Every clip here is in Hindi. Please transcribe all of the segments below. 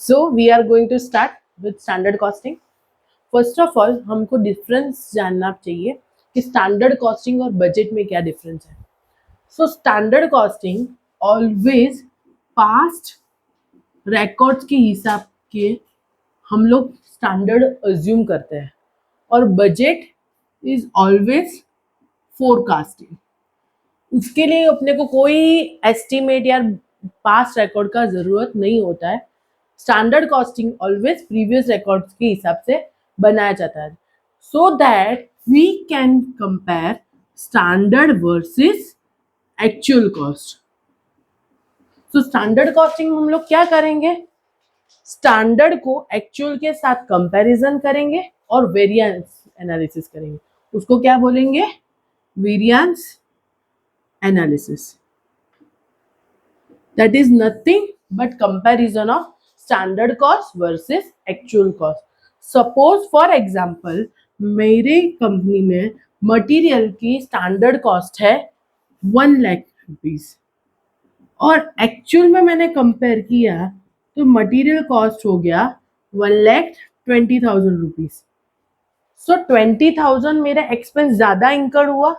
So we are going to start with standard costing. First of all हमको डिफरेंस जानना चाहिए कि स्टैंडर्ड कॉस्टिंग और बजट में क्या डिफरेंस है. So standard costing always past records के हिसाब के हम लोग स्टैंडर्ड अज्यूम करते हैं और बजट इज ऑलवेज फोरकास्टिंग. उसके लिए अपने को कोई एस्टिमेट या पास्ट रिकॉर्ड का जरूरत नहीं होता है. Standard costing always previous records के हिसाब से बनाया जाता है so that we can compare standard versus actual cost. तो स्टैंडर्ड कॉस्टिंग हम लोग क्या करेंगे, स्टैंडर्ड को एक्चुअल के साथ कंपैरिजन करेंगे और वेरिएंस एनालिसिस करेंगे. उसको क्या बोलेंगे, variance analysis. That is nothing but comparison of standard cost versus actual cost. Suppose for example मेरे कंपनी में मटेरियल की स्टैंडर्ड कॉस्ट है 1 लाख रुपीज और एक्चुअल में मैंने कंपेयर किया तो मटेरियल कॉस्ट हो गया 1,20,000 रुपीज. सो 20,000 मेरा एक्सपेंस ज्यादा इंकर हुआ,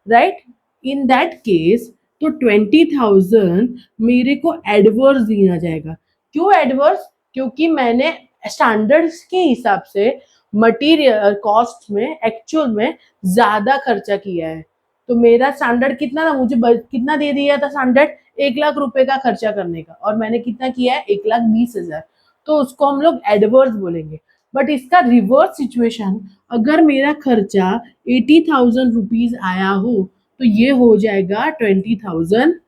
राइट. इन दैट केस तो 20,000 मेरे को एडवर्स दिया जाएगा. क्यों एडवर्स, क्योंकि मैंने स्टैंडर्ड्स के हिसाब से मटेरियल कॉस्ट में एक्चुअल में ज्यादा खर्चा किया है. तो मेरा स्टैंडर्ड कितना था, मुझे कितना दे दिया था स्टैंडर्ड, 1 लाख रुपए का खर्चा करने का और मैंने कितना किया है 1,20,000. तो उसको हम लोग एडवर्स बोलेंगे. बट इसका रिवर्स सिचुएशन, अगर मेरा खर्चा 80,000 रुपीज आया हो तो ये हो जाएगा 20,000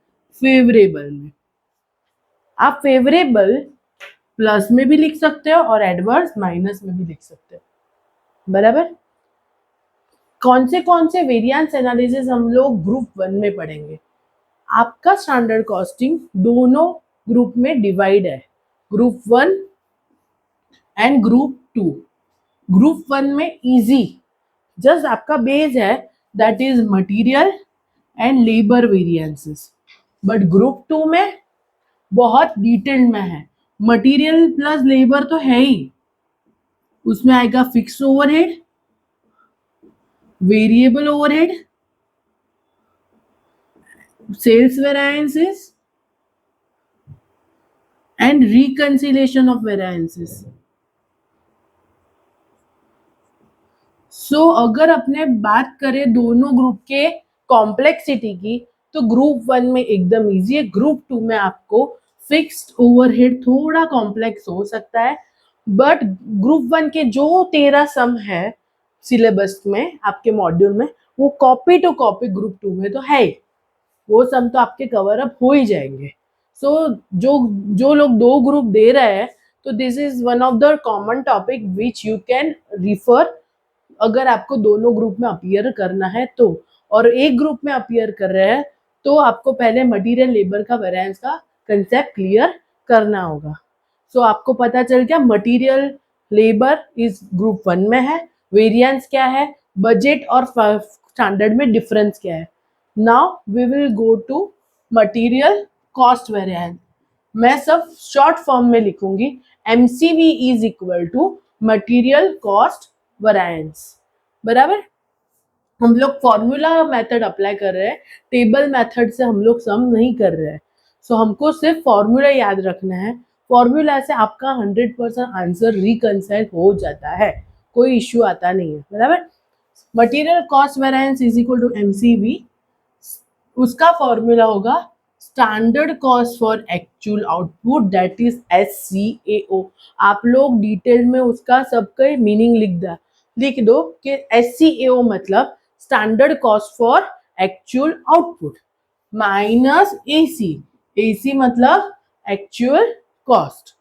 फेवरेबल में. आप फेवरेबल प्लस में भी लिख सकते हो और एडवर्स माइनस में भी लिख सकते हो, बराबर. कौन से वेरिएंस एनालिसिस हम लोग ग्रुप 1 में पढ़ेंगे. आपका स्टैंडर्ड कॉस्टिंग दोनों ग्रुप में डिवाइड है, ग्रुप 1 एंड ग्रुप 2. ग्रुप 1 में इजी जस्ट आपका बेस है, that is material and labour variances. But group 2 में बहुत डिटेल में है. मटेरियल प्लस लेबर तो है ही, उसमें आएगा fix overhead, variable overhead, sales variances and reconciliation of variances. So अगर अपने बात करें दोनों ग्रुप के कॉम्प्लेक्सिटी की तो ग्रुप 1 में एकदम इजी है. ग्रुप 2 में आपको फिक्स्ड ओवरहेड थोड़ा कॉम्प्लेक्स हो सकता है. बट ग्रुप 1 के जो 13 सम है सिलेबस में आपके मॉड्यूल में, वो कॉपी टू कॉपी ग्रुप 2 में तो है, वो सम तो आपके कवर अप हो ही जाएंगे. सो जो लोग 2 ग्रुप दे रहे हैं तो this is one of the common topic which you can refer अगर आपको दोनों ग्रुप में अपीयर करना है तो. और एक ग्रुप में अपीयर कर रहे हैं तो आपको पहले मटेरियल लेबर का वेरिएंस का कंसेप्ट क्लियर करना होगा. सो आपको पता चल गया मटेरियल लेबर इज ग्रुप 1 में है, वेरिएंस क्या है, बजट और स्टैंडर्ड में डिफरेंस क्या है. Now we will go to material cost variance. मैं सब शॉर्ट फॉर्म में लिखूंगी. MCV is equal to material cost variance, बराबर. हम लोग फॉर्मूला मेथड अप्लाई कर रहे हैं, टेबल मेथड से हम लोग सम नहीं कर रहे हैं. सो हमको सिर्फ फॉर्मूला याद रखना है. फॉर्मूला से आपका 100% आंसर रिकंसाइल हो जाता है, कोई इश्यू आता नहीं है, बराबर. Material cost variance is equal to MCV. उसका फॉर्मूला होगा standard cost for actual output, that is SCAO. आप लोग डिटेल में उसका सबका मीनिंग लिख दो कि SCAO मतलब standard cost for actual output minus AC मतलब एक्चुअल कॉस्ट.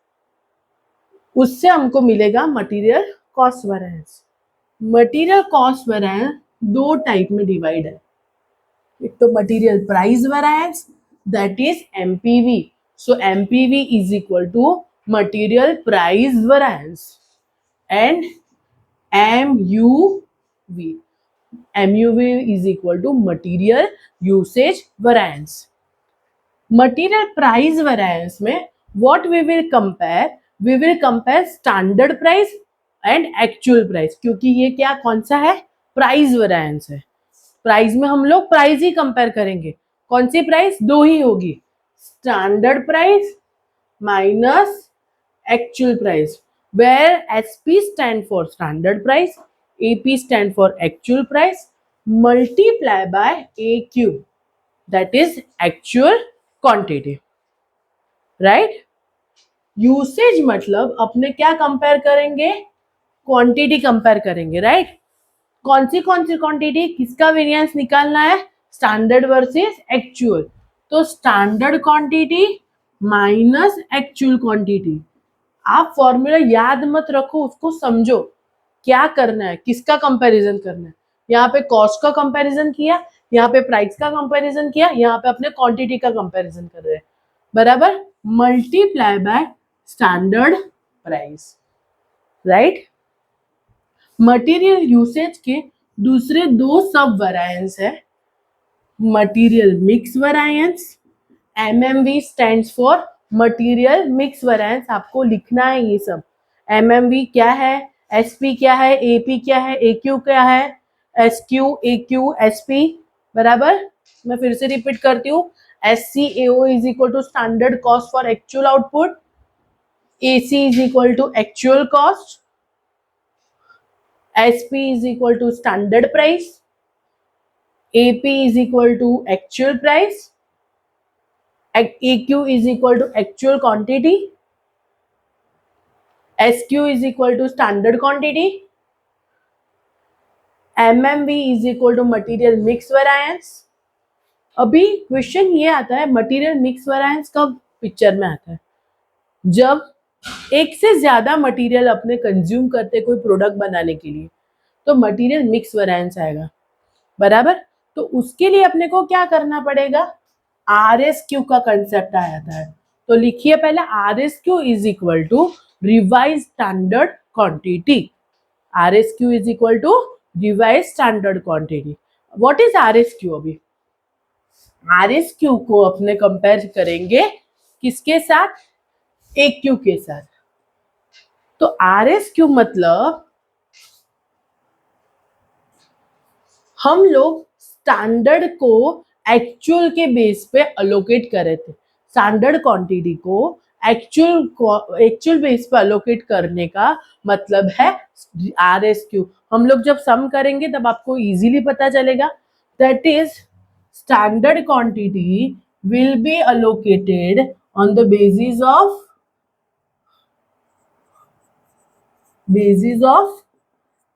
उससे हमको मिलेगा material cost variance. Material cost variance 2 type में डिवाइड है. एक तो material price variance, that is MPV. So MPV is equal to material price variance and MUV is equal to material usage variance. Material price variance में what we will compare, we will compare standard price and actual price, क्योंकि ये क्या कौन सा है, प्राइस वेरिएंस है। प्राइस में हम लोग प्राइस ही कंपेयर करेंगे। कौन सी प्राइस, दो ही होगी, standard price minus actual price, where SP stand for standard price, AP stand for actual price, multiply by AQ, that is actual quantity, right? Usage मतलब अपने क्या कंपेयर करेंगे, क्वांटिटी कंपेयर करेंगे, राइट? कौन सी क्वांटिटी, किसका वेरिएंस निकालना है, स्टैंडर्ड वर्सेस एक्चुअल। तो standard quantity minus actual quantity. आप फॉर्मूला याद मत रखो, उसको समझो क्या करना है, किसका कंपैरिजन करना है। यहाँ पे कॉस्ट का कंपैरिजन किया, यहाँ पे प्राइस का कंपैरिजन किया, यहाँ पे अपने क्वांटिटी का कंपैरिजन कर रहे हैं, बराबर। Multiply by standard price, right. Material usage के दूसरे दो सब वेरिएंस है, material mix variance, MMV stands for material mix variance. आपको लिखना है ये सब। MMV क्या है, SP क्या है, AP क्या है, AQ क्या है, SQ AQ SP, बराबर। मैं फिर से रिपीट करती हूँ, SCAO is equal to standard cost for actual output, AC is equal to actual cost, SP is equal to standard price, AP is equal to actual price, AQ is equal to actual quantity, SQ is equal to standard quantity, MMV is equal to material mix variance। अभी क्वेश्चन ये आता है, मटेरियल मिक्स वेरिएंस कब पिक्चर में आता है, जब एक से ज्यादा मटेरियल अपने कंज्यूम करते कोई प्रोडक्ट बनाने के लिए, तो मटेरियल मिक्स वेरिएंस आएगा, बराबर। तो उसके लिए अपने को क्या करना पड़ेगा, RSQ का कंसेप्ट आ जाता है। तो लिखिए पहले, RSQ is equal to revise standard quantity, RSQ is equal to revise standard quantity. What is RSQ? अभी RSQ को अपने कंपेयर करेंगे किसके साथ, AQ के साथ। तो RSQ मतलब हम लोग स्टैंडर्ड को एक्चुअल के बेस पे अलोकेट करे थे, स्टैंडर्ड क्वांटिटी को एक्चुअल बेस पे अलोकेट करने का मतलब है RSQ। हम लोग जब सम करेंगे तब आपको इजीली पता चलेगा, that is standard quantity will be allocated on the basis of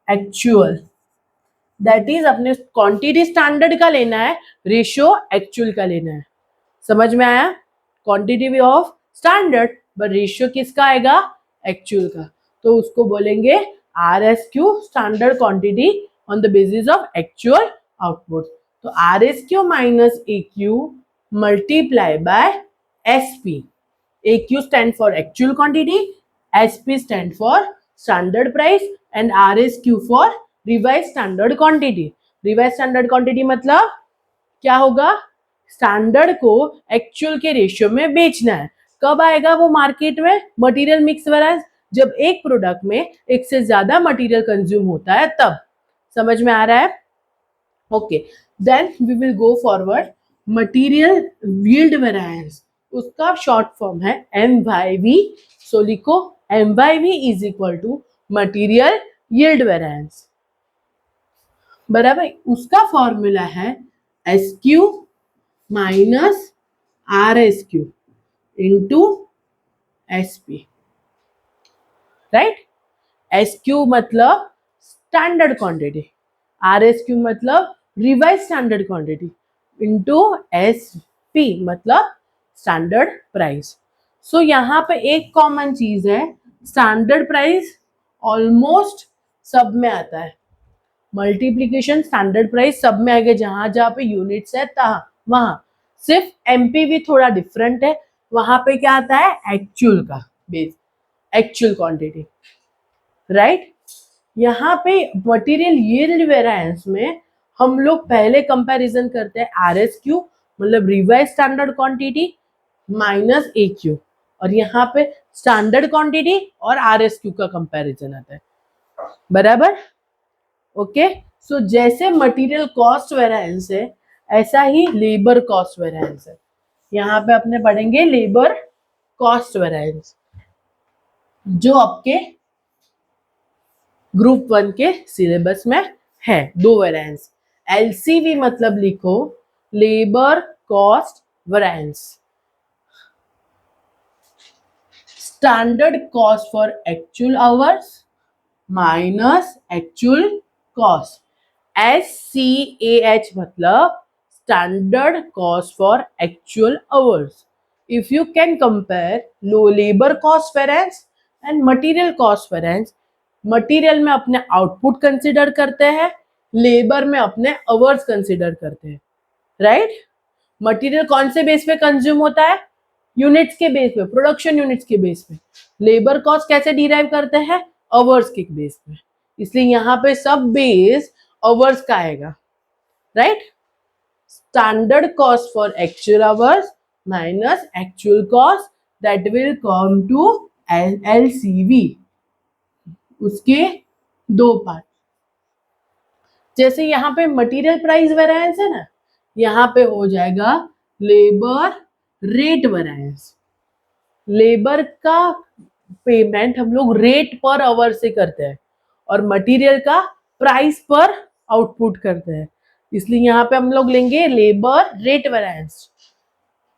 actual. That is अपने क्वांटिटी स्टैंडर्ड का लेना है, रेशियो एक्चुअल का लेना है। समझ में आया? Quantity of standard but ratio किसका आएगा, एक्चुअल का। तो उसको बोलेंगे RSQ, standard quantity on the basis of actual output. तो RSQ minus AQ multiply by SP। AQ stand for actual quantity, SP stand for standard price and RSQ for revise standard quantity. Revise standard quantity मतलब क्या होगा, स्टैंडर्ड को एक्चुअल के रेशियो में बेचना है। कब आएगा वो मार्केट में, मटेरियल मिक्स वेरिएंस, जब एक प्रोडक्ट में एक से ज्यादा मटेरियल कंज्यूम होता है तब। समझ में आ रहा है? Okay, then we will go forward. Material yield variance, उसका शॉर्ट फॉर्म है MYV। सो लिखो MYV is equal to material yield variance, बराबर। उसका फॉर्मूला है SQ minus RSQ into SP, right. SQ मतलब स्टैंडर्ड क्वांटिटी, RSQ मतलब revise standard quantity into SP मतलब स्टैंडर्ड प्राइस। सो यहाँ पे एक कॉमन चीज है, स्टैंडर्ड प्राइस ऑलमोस्ट सब में आता है, मल्टीप्लीकेशन स्टैंडर्ड प्राइस सब में आएगा, जहां जहां पे यूनिट्स है वहां। सिर्फ MPV थोड़ा डिफरेंट है, वहां पे क्या आता है, एक्चुअल का बेस, एक्चुअल क्वांटिटी, राइट। यहाँ पे मटेरियल यील्ड वेरिएंस में हम लोग पहले कंपैरिजन करते हैं RSQ मतलब revise standard quantity minus AQ, और यहाँ पे स्टैंडर्ड क्वांटिटी और RSQ का कंपैरिजन आता है, बराबर। ओके, सो जैसे मटेरियल कॉस्ट वेरिएंस है ऐसा ही लेबर कॉस्ट वेरिएंस है। यहाँ पे अपने पढ़ेंगे लेबर कॉस्ट वेरिएंस, जो आपके ग्रुप 1 के सिलेबस में है। दो वेरिएंस, LCV मतलब लिखो labour cost variance, standard cost for actual hours minus actual cost. SCAH मतलब standard cost for actual hours. If you can compare low labour cost variance and material cost variance, material में अपने आउटपुट कंसिडर करते हैं, लेबर में अपने आवर्स कंसिडर करते हैं, राइट। मटेरियल कौन से बेस पे कंज्यूम होता है? यूनिट्स के बेस पे, प्रोडक्शन यूनिट्स के बेस पे। लेबर कॉस्ट कैसे डिराइव करते हैं? आवर्स के बेस पे। इसलिए यहाँ पे सब बेस आवर्स का आएगा, right. Standard cost for actual hours minus actual cost, that will come to LCV। उसके दो पार्ट, जैसे यहाँ पे मटेरियल प्राइस वेरिएंस है ना, यहाँ पे हो जाएगा लेबर रेट वेरिएंस। लेबर का पेमेंट हम लोग रेट पर आवर से करते हैं और मटेरियल का प्राइस पर आउटपुट करते हैं, इसलिए यहाँ पे हम लोग लेंगे लेबर रेट वेरिएंस।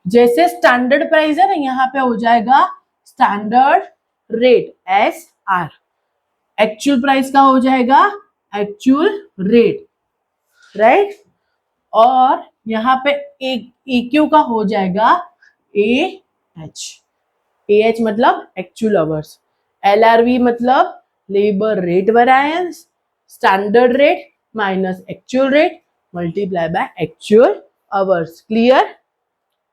जैसे स्टैंडर्ड प्राइस है ना, यहाँ पे हो जाएगा standard rate SR, actual price का हो जाएगा एक्चुअल रेट, राइट। और यहाँ पे EQ का हो जाएगा AH मतलब एक्चुअल आवर्स, LRV मतलब labour rate variance, standard rate minus actual rate multiply by actual hours. Clear?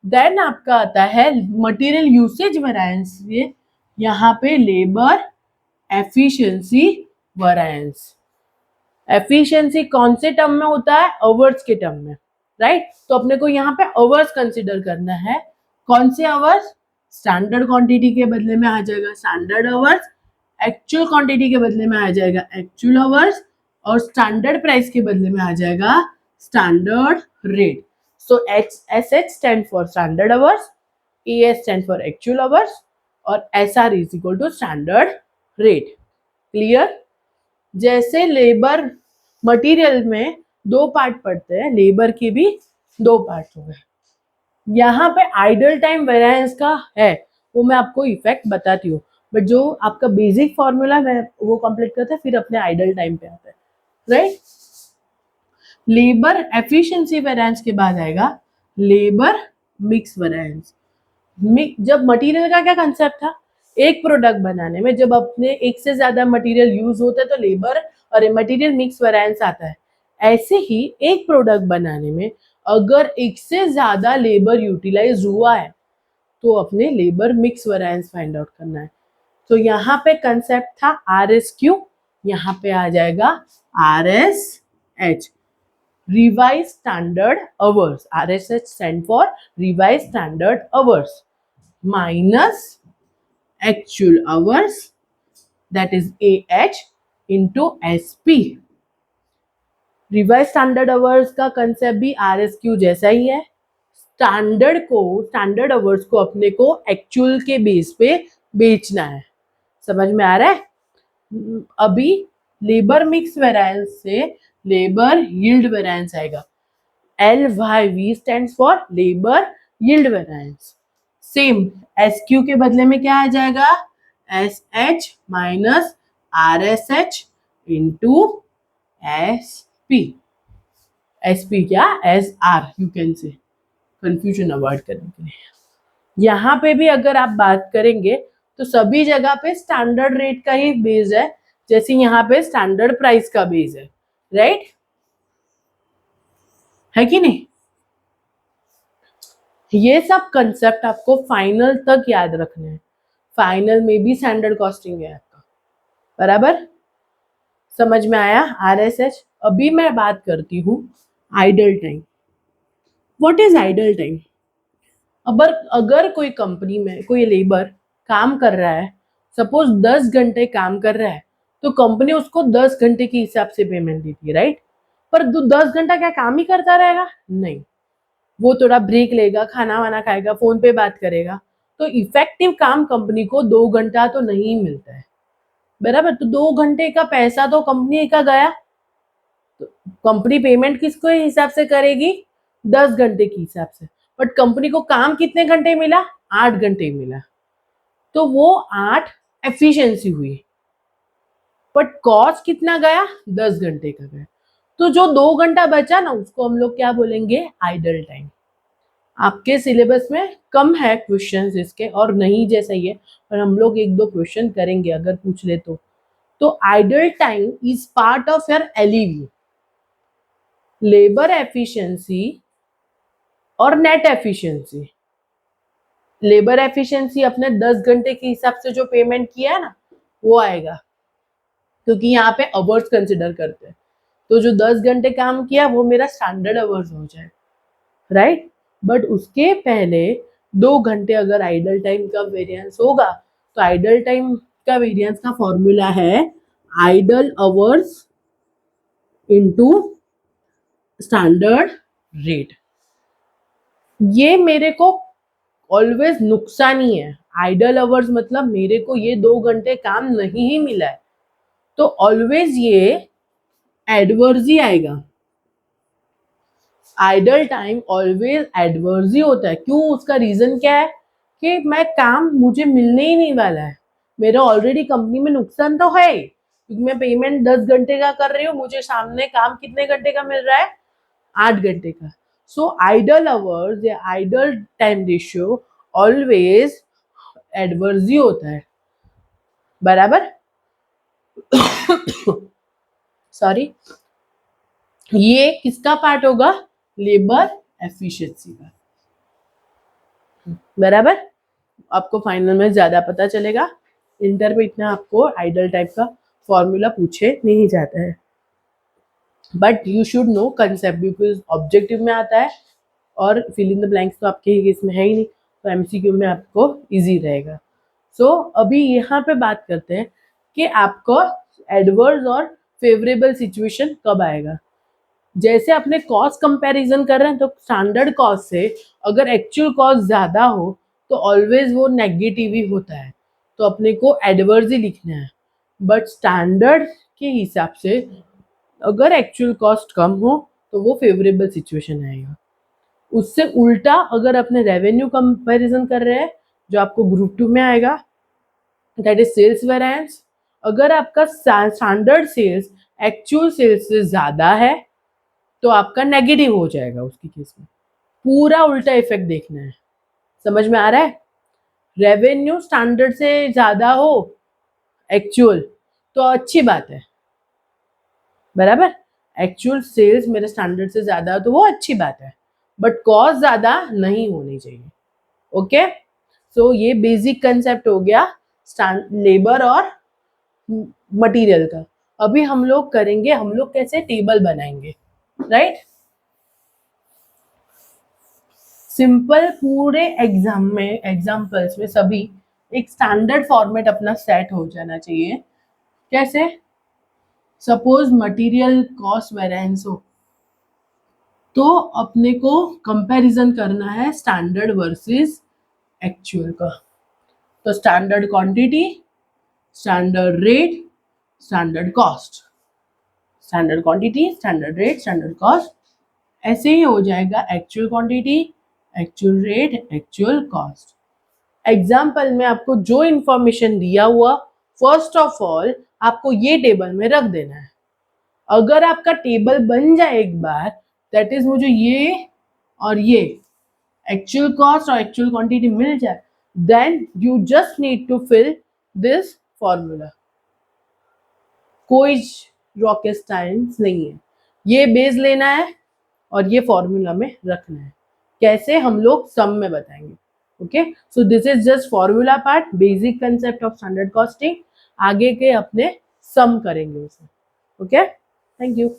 Then आपका आता है मटेरियल यूसेज वेरिएंस, ये यहाँ पे लेबर एफिशिएंसी वेरिएंस। एफिशिएंसी कौन से टर्म में होता है? आवर्स के टर्म में, राइट। तो अपने को यहाँ पे आवर्स कंसिडर करना है। कौन से आवर्स? स्टैंडर्ड क्वांटिटी के बदले में आ जाएगा स्टैंडर्ड आवर्स, एक्चुअल क्वांटिटी के बदले में आ जाएगा एक्चुअल आवर्स, और स्टैंडर्ड प्राइस के बदले में आ जाएगा standard rate. So SH stand for standard hours, AS stand for actual hours, और SR is equal to standard rate. Clear? जैसे लेबर मटेरियल में दो पार्ट पड़ते हैं, लेबर के भी दो पार्ट हो गए। यहाँ पे आइडल टाइम वेरिएंस का है, वो मैं आपको इफेक्ट बताती हूँ, बट जो आपका बेसिक फॉर्मूला मैं वो कंप्लीट करते हैं, फिर अपने आइडल टाइम पे आते हैं, राइट। लेबर एफिशिएंसी वेरिएंस के बाद आएगा लेबर मिक्स वेरिएंस। जब मटेरियल का क्या कंसेप्ट था? एक प्रोडक्ट बनाने में जब अपने एक से ज्यादा मटेरियल यूज होता है तो लेबर और मटेरियल मिक्स वेरिएंस आता है। ऐसे ही एक प्रोडक्ट बनाने में अगर एक से ज्यादा लेबर यूटिलाइज हुआ है तो अपने labour mix variance find out करना है। तो यहाँ पे कंसेप्ट था RSQ, यहाँ पे आ जाएगा RSH, revise standard hours. RSH stand for revise standard hours minus actual hours, that is AH into SP। Revise standard hours का कंसेप्ट भी RSQ जैसा ही है। स्टैंडर्ड आवर्स को अपने को एक्चुअल के बेस पे बेचना है, समझ में आ रहा है? अभी लेबर मिक्स वेरिएंस से लेबर यील्ड वेरिएंस आएगा। LYV stands for labour yield variance. Same SQ के बदले में क्या आ जाएगा? SH minus RSH into SP। SP क्या? SR, you can say, confusion avoid करने के लिए। यहाँ पे भी अगर आप बात करेंगे तो सभी जगह पे स्टैंडर्ड रेट का ही बेस है, जैसे यहाँ पे स्टैंडर्ड प्राइस का बेस है, राइट? है कि नहीं? ये सब कंसेप्ट आपको फाइनल तक याद रखने हैं। फाइनल में भी स्टैंडर्ड कॉस्टिंग है आपका, बराबर? समझ में आया RSH? अभी मैं बात करती हूँ idle time. What is idle time? अगर कोई कंपनी में कोई लेबर काम कर रहा है, सपोज 10 घंटे काम कर रहा है, तो कंपनी उसको 10 घंटे के हिसाब से पेमेंट देती है, राइट। पर 10 घंटा क्या काम ही करता रहेगा? नहीं, वो थोड़ा ब्रेक लेगा, खाना वाना खाएगा, फोन पे बात करेगा। तो इफेक्टिव काम कंपनी को 2 घंटा तो नहीं मिलता है, बराबर। तो 2 घंटे का पैसा तो कंपनी का गया। तो कंपनी पेमेंट किसको हिसाब से करेगी? 10 घंटे के हिसाब से। बट कंपनी को काम कितने घंटे मिला? 8 घंटे मिला। तो वो 8 एफिशिएंसी हुई, बट कॉस्ट कितना गया? 10 घंटे का गया। तो जो 2 घंटा बचा ना, उसको हम लोग क्या बोलेंगे? Idle time. आपके सिलेबस में कम है क्वेश्चंस इसके, और नहीं जैसा ही है, पर हम लोग 1-2 क्वेश्चन करेंगे अगर पूछ ले तो idle time is part of your LEV, labour efficiency और नेट एफिशिएंसी। लेबर एफिशिएंसी अपने 10 घंटे के हिसाब से जो पेमेंट किया है ना, वो आएगा, क्योंकि यहाँ पे अवर्स कंसिडर करते हैं। तो जो 10 घंटे काम किया वो मेरा स्टैंडर्ड अवर्स हो जाए, राइट। बट उसके पहले 2 घंटे अगर आइडल टाइम का वेरिएंस होगा, तो आइडल टाइम का वेरिएंस का फॉर्मूला है idle hours into standard rate. ये मेरे को ऑलवेज नुकसान ही है। आइडल अवर्स मतलब मेरे को ये 2 घंटे काम नहीं ही मिला है, तो ऑलवेज ये एडवर्स ही आएगा। आइडल टाइम ऑलवेज एडवर्स ही होता है। क्यों? उसका रीजन क्या है कि मैं काम मुझे मिलने ही नहीं वाला है, मेरा ऑलरेडी कंपनी में नुकसान तो है, क्योंकि मैं पेमेंट 10 घंटे का कर रही हूँ, मुझे सामने काम कितने घंटे का मिल रहा है? 8 घंटे का। सो आइडल अवर्स या idle time ratio always adverse ही होता है, बराबर। सॉरी, ये किसका पार्ट होगा? लेबर एफिशिएंसी का, बराबर। आपको फाइनल में ज्यादा पता चलेगा। इंटर में इतना आपको आइडल टाइप का फॉर्मूला पूछे नहीं जाता है, but you should know concept, because objective में आता है और फिल इन द ब्लैंक्स तो आपके केस में है ही नहीं, तो एमसीक्यू में आपको इजी रहेगा। सो अभी यहाँ पे बात करते हैं कि आपको एडवर्स और फेवरेबल सिचुएशन कब आएगा। जैसे अपने कॉस्ट कंपैरिजन कर रहे हैं, तो स्टैंडर्ड कॉस्ट से अगर एक्चुअल कॉस्ट ज्यादा हो तो ऑलवेज वो नेगेटिव ही होता है, तो अपने को एडवर्स ही लिखना है। बट स्टैंडर्ड के हिसाब से अगर एक्चुअल कॉस्ट कम हो तो वो फेवरेबल सिचुएशन आएगा। उससे उल्टा अगर अपने रेवेन्यू कंपैरिजन कर रहे हैं, जो आपको ग्रुप 2 में आएगा, दैट इज सेल्स वेरिएंस। अगर आपका स्टैंडर्ड सेल्स एक्चुअल सेल्स से ज्यादा है तो आपका नेगेटिव हो जाएगा उसके केस में। पूरा उल्टा इफेक्ट देखना है, समझ में आ रहा है? रेवेन्यू स्टैंडर्ड से ज्यादा हो एक्चुअल तो अच्छी बात है, बराबर। एक्चुअल सेल्स मेरे स्टैंडर्ड से ज्यादा हो तो वो अच्छी बात है, बट कॉस्ट ज्यादा नहीं होनी चाहिए। ओके, सो ये बेसिक कंसेप्ट हो गया लेबर और मटेरियल का। अभी हम लोग करेंगे, हम लोग कैसे टेबल बनाएंगे, राइट। सिंपल पूरे एग्जाम में, एग्जाम्पल्स में सभी एक स्टैंडर्ड फॉर्मेट अपना सेट हो जाना चाहिए। कैसे? सपोज मटेरियल कॉस्ट वेरिएंस हो, तो अपने को कंपैरिजन करना है स्टैंडर्ड वर्सेस एक्चुअल का। तो standard quantity, standard rate, standard cost, standard quantity, standard rate, standard cost. ऐसे ही हो जाएगा actual quantity, actual rate, actual cost. Example में आपको जो इंफॉर्मेशन दिया हुआ, फर्स्ट ऑफ ऑल आपको ये टेबल में रख देना है। अगर आपका टेबल बन जाए एक बार, दैट इज मुझे ये और ये एक्चुअल कॉस्ट और एक्चुअल क्वांटिटी मिल जाए, then you just need to fill this formula. कोई रॉकेट साइंस नहीं है, ये बेस लेना है और ये फॉर्मूला में रखना है। कैसे? हम लोग सम में बताएंगे। Okay, so this is just formula part, basic concept of standard costing. आगे के अपने सम करेंगे उसे। Okay, thank you.